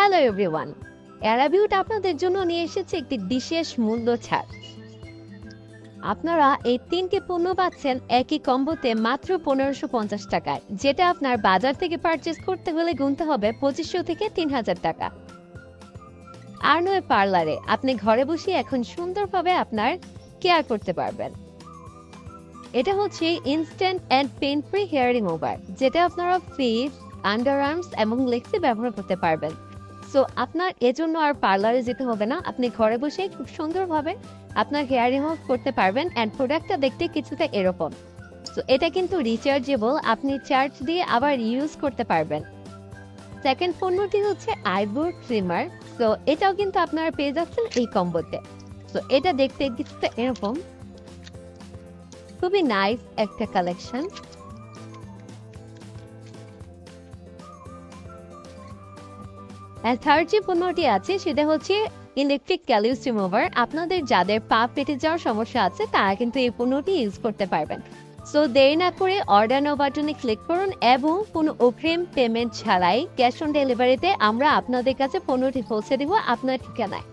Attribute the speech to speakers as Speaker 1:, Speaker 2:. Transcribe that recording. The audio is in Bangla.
Speaker 1: হ্যালো এভরিওয়ান, অ্যারাবিউট আপনাদের জন্য নিয়ে এসেছে একটি বিশেষ মূল্য ছাড়। আপনারা এই 3টি পণ্য পাচ্ছেন একই কম্বোতে মাত্র 1550 টাকায়, যেটা আপনার বাজার থেকে পারচেজ করতে হলে গুনতে হবে 2500 থেকে 3000 টাকা। আর নয় পার্লারে, আপনি ঘরে বসে এখন সুন্দরভাবে আপনার কেয়ার করতে পারবেন। এটা হচ্ছে instant and pain free hair remover, যেটা আপনারা ফেস, আন্ডার আর্মস এবং লেগসে ব্যবহার করতে পারবেন। সো আপনার এজন্য আর পার্লারে যেতে হবে না, আপনি ঘরে বসে খুব সুন্দরভাবে আপনার হেয়ার রিমুভ করতে পারবেন। অ্যান্ড প্রোডাক্টটা দেখতে কিছুটা এরকম। সো এটা কিন্তু রিচার্জেবল, আপনি চার্জ দিয়ে আবার ইউজ করতে পারবেন। সেকেন্ড পণ্যটি হচ্ছে আইব্রো ট্রিমার। সো এটাও কিন্তু আপনারা পেয়ে যাচ্ছেন এই কম্বোতে। সো এটা দেখতে কিছুটা এরকম, খুবই নাইস একটা কালেকশন। থার্ড যে পণ্যটি আছে সেটা হচ্ছে ইলেকট্রিক ক্যালিউস রিমুভার। আপনাদের যাদের পা ফেটে যাওয়ার সমস্যা আছে তারা কিন্তু এই পণ্যটি ইউজ করতে পারবেন। সো দেরি না করে অর্ডার নাও বাটনে ক্লিক করুন এবং কোনো অগ্রিম পেমেন্ট ছাড়াই ক্যাশ অন ডেলিভারিতে আমরা আপনাদের কাছে পণ্যটি পৌঁছে দিব আপনার ঠিকানায়।